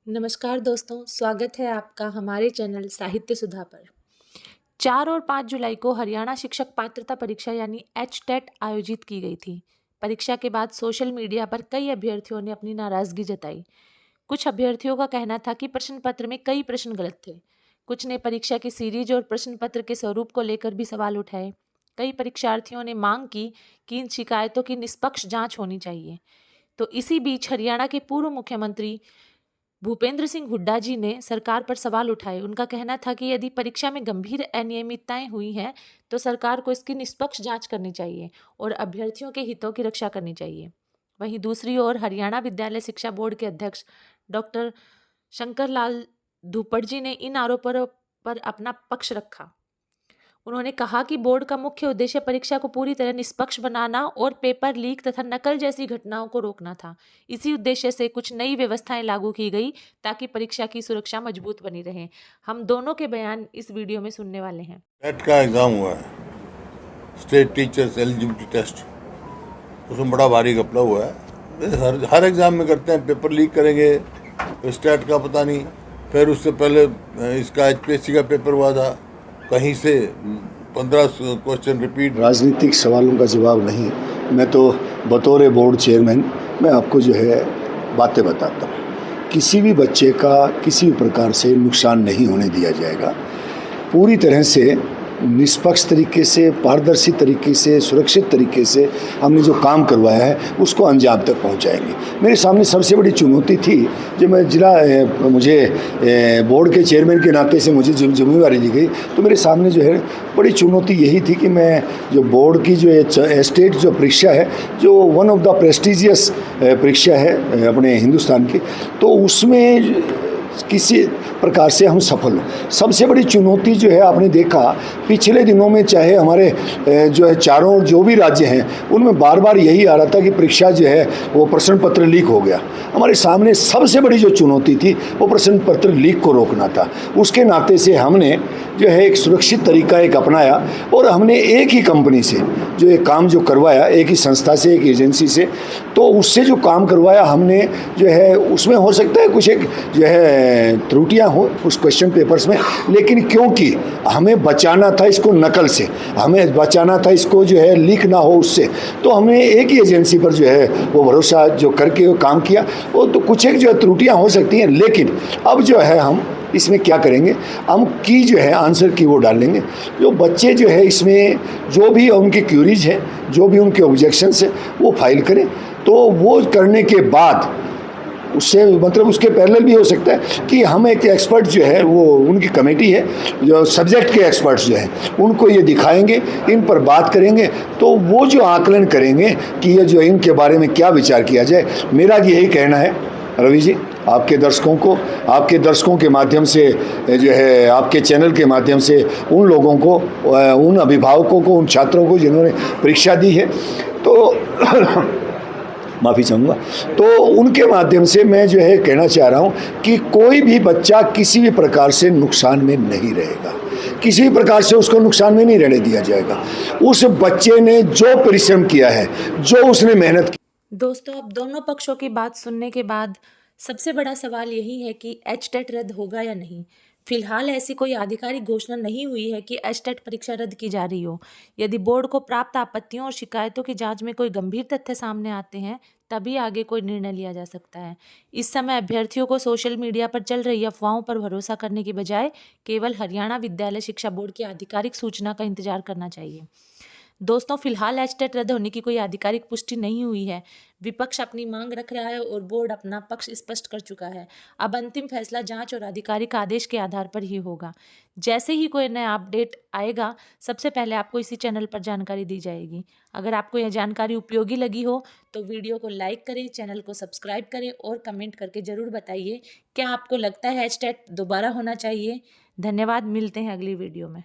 नमस्कार दोस्तों, स्वागत है आपका हमारे चैनल साहित्य सुधा पर। 4 और 5 जुलाई को हरियाणा शिक्षक पात्रता परीक्षा यानी एचटेट आयोजित की गई थी। परीक्षा के बाद सोशल मीडिया पर कई अभ्यर्थियों ने अपनी नाराजगी जताई। कुछ अभ्यर्थियों का कहना था कि प्रश्न पत्र में कई प्रश्न गलत थे। कुछ ने परीक्षा की सीरीज और प्रश्न पत्र के स्वरूप को लेकर भी सवाल उठाए। कई परीक्षार्थियों ने मांग की कि इन शिकायतों की निष्पक्ष जांच होनी चाहिए। तो इसी बीच हरियाणा के पूर्व मुख्यमंत्री भूपेंद्र सिंह हुड्डा जी ने सरकार पर सवाल उठाए। उनका कहना था कि यदि परीक्षा में गंभीर अनियमितताएं हुई हैं तो सरकार को इसकी निष्पक्ष जांच करनी चाहिए और अभ्यर्थियों के हितों की रक्षा करनी चाहिए। वहीं दूसरी ओर हरियाणा विद्यालय शिक्षा बोर्ड के अध्यक्ष डॉक्टर शंकर लाल धूपड़ जी ने इन आरोपों पर अपना पक्ष रखा। उन्होंने कहा कि बोर्ड का मुख्य उद्देश्य परीक्षा को पूरी तरह निष्पक्ष बनाना और पेपर लीक तथा नकल जैसी घटनाओं को रोकना था। इसी उद्देश्य से कुछ नई व्यवस्थाएं लागू की गई ताकि परीक्षा की सुरक्षा मजबूत बनी रहे। हम दोनों के बयान इस वीडियो में सुनने वाले हैं। टेट का एग्ज़ाम हुआ है, स्टेट टीचर्स एलिजिबिलिटी टेस्ट, उसमें बड़ा भारी घपला हुआ है। हर एग्ज़ाम में करते हैं, पेपर लीक करेंगे, तो स्टेट का पता नहीं। फिर उससे पहले इसका एचपीएससी का पेपर हुआ था, कहीं से 15 क्वेश्चन रिपीट। राजनीतिक सवालों का जवाब नहीं, मैं तो बतौर बोर्ड चेयरमैन मैं आपको जो है बातें बताता हूँ। किसी भी बच्चे का किसी भी प्रकार से नुकसान नहीं होने दिया जाएगा। पूरी तरह से निष्पक्ष तरीके से, पारदर्शी तरीके से, सुरक्षित तरीके से हमने जो काम करवाया है उसको अंजाम तक पहुंचाएंगे। मेरे सामने सबसे बड़ी चुनौती थी, जब मैं मुझे बोर्ड के चेयरमैन के नाते से मुझे जिम्मेवारी दी गई, तो मेरे सामने जो है बड़ी चुनौती यही थी कि मैं जो बोर्ड की जो स्टेट जो परीक्षा है, जो वन ऑफ द प्रेस्टिजियस परीक्षा है अपने हिंदुस्तान की, तो उसमें किसी प्रकार से हम सफल हो। सबसे बड़ी चुनौती जो है आपने देखा पिछले दिनों में, चाहे हमारे जो है चारों जो भी राज्य हैं उनमें बार बार यही आ रहा था कि परीक्षा जो है वो प्रश्न पत्र लीक हो गया। हमारे सामने सबसे बड़ी जो चुनौती थी वो प्रश्न पत्र लीक को रोकना था। उसके नाते से हमने जो है एक सुरक्षित तरीका एक अपनाया और हमने एक ही कंपनी से जो ये काम जो करवाया, एक ही संस्था से, एक एजेंसी से, तो उससे जो काम करवाया हमने जो है उसमें हो सकता है कुछ एक जो है त्रुटियां हो उस क्वेश्चन पेपर्स में, लेकिन क्योंकि हमें बचाना था इसको नकल से, हमें बचाना था इसको जो है लीक ना हो उससे, तो हमने एक ही एजेंसी पर जो है वो भरोसा जो करके वो काम किया। वो तो कुछ एक जो है त्रुटियां हो सकती हैं, लेकिन अब जो है हम इसमें क्या करेंगे, हम की जो है आंसर की वो डालेंगे। जो बच्चे जो है इसमें जो भी उनकी क्यूरीज है, जो भी उनके ऑब्जेक्शंस है वो फाइल करें। तो वो करने के बाद उससे मतलब उसके पैरेलल भी हो सकता है कि हम एक एक्सपर्ट जो है वो उनकी कमेटी है जो सब्जेक्ट के एक्सपर्ट्स जो हैं उनको ये दिखाएंगे, इन पर बात करेंगे, तो वो जो आकलन करेंगे कि ये जो इनके बारे में क्या विचार किया जाए। मेरा यही कहना है रवि जी, आपके दर्शकों के माध्यम से जो है आपके चैनल के माध्यम से उन लोगों को, उन अभिभावकों को, उन छात्रों को जिन्होंने परीक्षा दी है, तो माफ़ी चाहूँगा, तो उनके माध्यम से मैं जो है कहना चाह रहा हूँ कि कोई भी बच्चा किसी भी प्रकार से नुकसान में नहीं रहेगा, किसी भी प्रकार से उसको नुकसान में नहीं रहने दिया जाएगा। उस बच्चे ने जो परिश्रम किया है, जो उसने मेहनत की। दोस्तों, अब दोनों पक्षों की बात सुनने के बाद सबसे बड़ा सवाल यही है कि एचटेट रद्द होगा या नहीं। फिलहाल ऐसी कोई आधिकारिक घोषणा नहीं हुई है कि एचटेट परीक्षा रद्द की जा रही हो। यदि बोर्ड को प्राप्त आपत्तियों और शिकायतों की जांच में कोई गंभीर तथ्य सामने आते हैं तभी आगे कोई निर्णय लिया जा सकता है। इस समय अभ्यर्थियों को सोशल मीडिया पर चल रही अफवाहों पर भरोसा करने की बजाय केवल हरियाणा विद्यालय शिक्षा बोर्ड की आधिकारिक सूचना का इंतजार करना चाहिए। दोस्तों, फिलहाल एचटेट रद्द होने की कोई आधिकारिक पुष्टि नहीं हुई है। विपक्ष अपनी मांग रख रहा है और बोर्ड अपना पक्ष स्पष्ट कर चुका है। अब अंतिम फैसला जांच और आधिकारिक आदेश के आधार पर ही होगा। जैसे ही कोई नया अपडेट आएगा सबसे पहले आपको इसी चैनल पर जानकारी दी जाएगी। अगर आपको यह जानकारी उपयोगी लगी हो तो वीडियो को लाइक करें, चैनल को सब्सक्राइब करें और कमेंट करके ज़रूर बताइए क्या आपको लगता है एचटेट दोबारा होना चाहिए। धन्यवाद, मिलते हैं अगली वीडियो में।